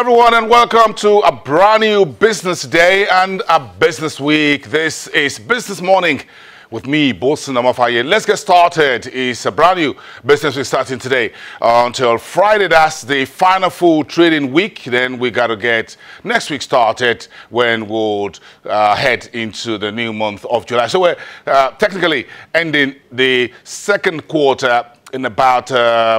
everyone, and welcome to a brand new business day and a business week. This is Business Morning with me, Bosun Amafaye. Let's get started. It's a brand new business week starting today until Friday. That's the final full trading week. Then we got to get next week started when we'll head into the new month of July. So we're technically ending the second quarter in about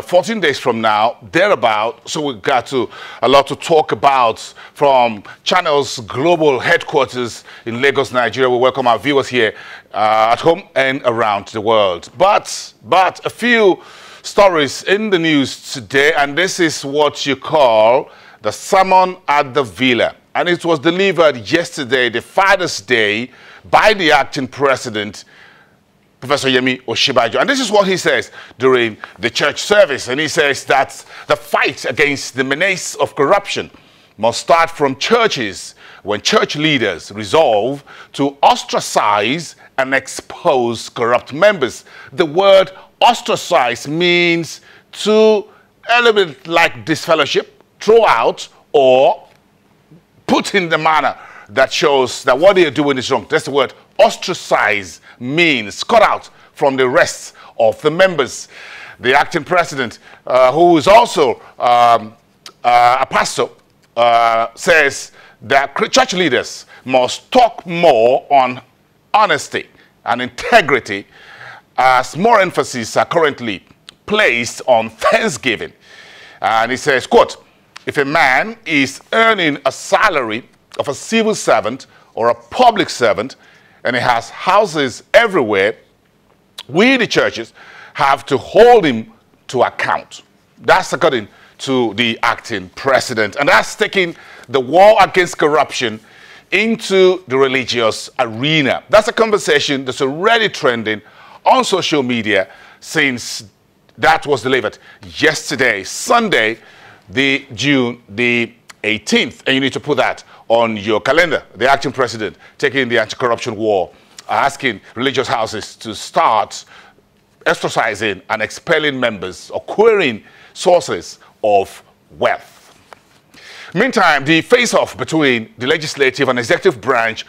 14 days from now, thereabout. So we've got a lot to talk about from Channel's global headquarters in Lagos, Nigeria. We welcome our viewers here at home and around the world. But a few stories in the news today, and this is what you call the sermon at the villa. And it was delivered yesterday, the Father's Day, by the acting president, Professor Yemi Osinbajo. And this is what he says during the church service. And he says that the fight against the menace of corruption must start from churches when church leaders resolve to ostracize and expose corrupt members. The word ostracize means to element like disfellowship, throw out, or put in the manner that shows that what they are doing is wrong. That's the word ostracize means, cut out from the rest of the members. The acting president, who is also a pastor, says that church leaders must talk more on honesty and integrity, as more emphasis are currently placed on Thanksgiving. And he says, quote, if a man is earning a salary of a civil servant or a public servant, and he has houses everywhere, we, the churches, have to hold him to account. That's according to the acting president. And that's taking the war against corruption into the religious arena. That's a conversation that's already trending on social media since that was delivered yesterday, Sunday, June the 18th. And you need to put that on your calendar. The acting president taking the anti-corruption war, asking religious houses to start ostracizing and expelling members or querying sources of wealth. Meantime, the face-off between the legislative and executive branch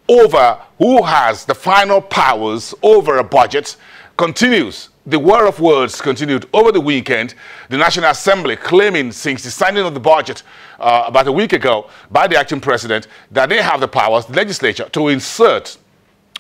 over who has the final powers over a budget continues. The war of words continued over the weekend. The National Assembly claiming since the signing of the budget about a week ago by the acting president that they have the powers, the legislature, to insert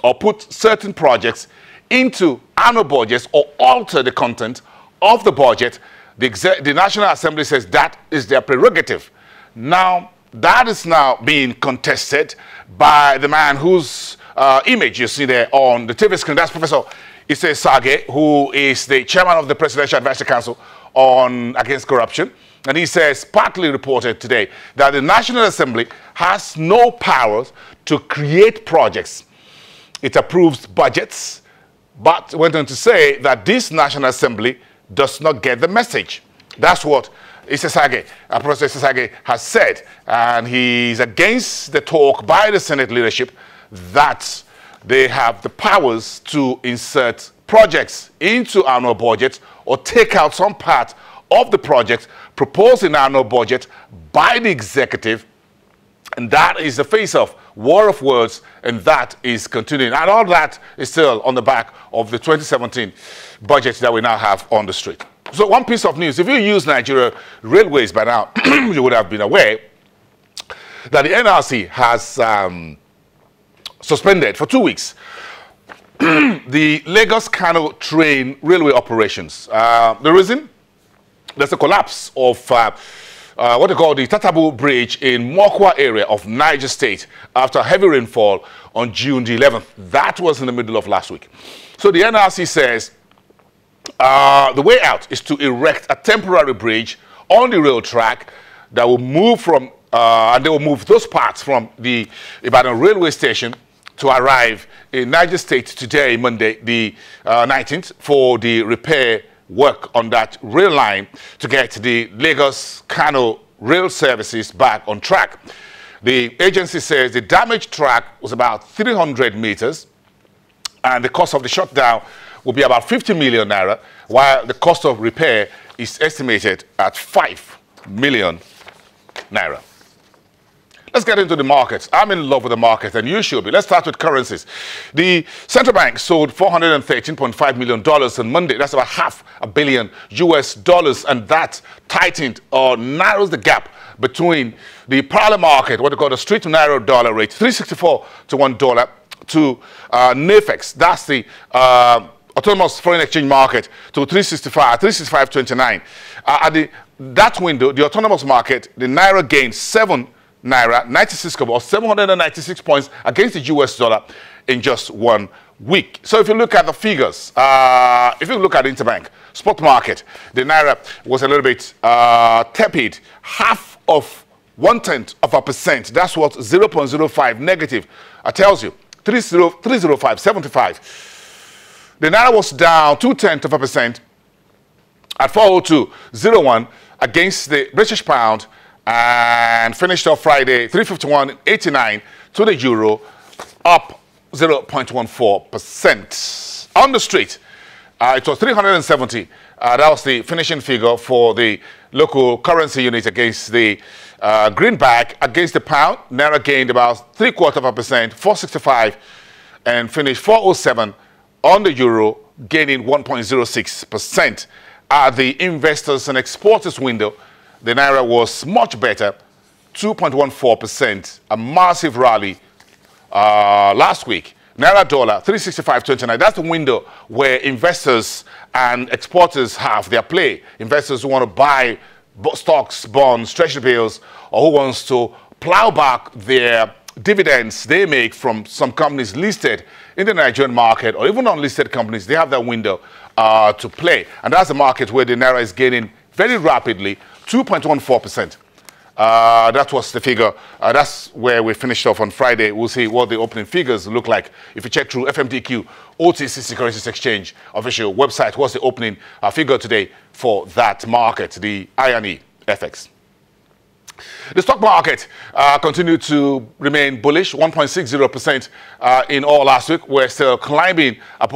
or put certain projects into annual budgets or alter the content of the budget. The National Assembly says that is their prerogative. Now, that is now being contested by the man whose image you see there on the TV screen. That's Professor Ise Sage, who is the chairman of the Presidential Advisory Council on Against Corruption. And he says, partly reported today, that the National Assembly has no powers to create projects. It approves budgets, but went on to say that this National Assembly does not get the message. That's what Ise Sage, Professor Ise Sage, has said. And he's against the talk by the Senate leadership that they have the powers to insert projects into annual budget or take out some part of the project proposed in annual budget by the executive. And that is the face-off, war of words, and that is continuing. And all that is still on the back of the 2017 budget that we now have on the street. So one piece of news, if you use Nigeria Railways by now, you would have been aware that the NRC has suspended for 2 weeks the Lagos-Kano train railway operations. The reason? There's a collapse of what they call the Tatabu Bridge in Mokwa area of Niger State after heavy rainfall on June the 11th. That was in the middle of last week. So the NRC says the way out is to erect a temporary bridge on the rail track that will move from, and they will move those parts from the Ibadan railway station to arrive in Niger State today, Monday, the 19th, for the repair work on that rail line to get the Lagos-Kano rail services back on track. The agency says the damaged track was about 300 meters, and the cost of the shutdown will be about 50 million naira, while the cost of repair is estimated at 5 million naira. Let's get into the markets. I'm in love with the market, and you should be. Let's start with currencies. The central bank sold $413.5 million on Monday. That's about $500 million US, and that tightened or narrows the gap between the parallel market, what they call the street to narrow dollar rate, 364 to $1, to NAFEX. That's the autonomous foreign exchange market, to 365.29. At that window, the autonomous market, the naira gained 7 naira, 96 kobo, or 796 points against the US dollar in just 1 week. So if you look at the figures, if you look at the interbank spot market, the naira was a little bit tepid, half of 0.1%. That's what 0.05 negative tells you. 305.75. The naira was down 0.2% at 402.01 against the British pound, and finished off Friday 351.89 to the euro, up 0.14%. On the street, it was 370. That was the finishing figure for the local currency unit against the greenback. Against the pound, naira gained about 0.75%, 465, and finished 407 on the euro, gaining 1.06%. At the investors and exporters window, the naira was much better, 2.14%, a massive rally last week. Naira dollar, 365.29. That's the window where investors and exporters have their play. Investors who want to buy stocks, bonds, treasury bills, or who wants to plow back their dividends they make from some companies listed in the Nigerian market, or even unlisted companies, they have that window to play. And that's the market where the naira is gaining very rapidly, 2.14%. That was the figure. That's where we finished off on Friday. We'll see what the opening figures look like. If you check through FMDQ, OTC Securities Exchange official website, what's the opening figure today for that market, the INE FX. The stock market continued to remain bullish, 1.60% in all last week. We're still climbing up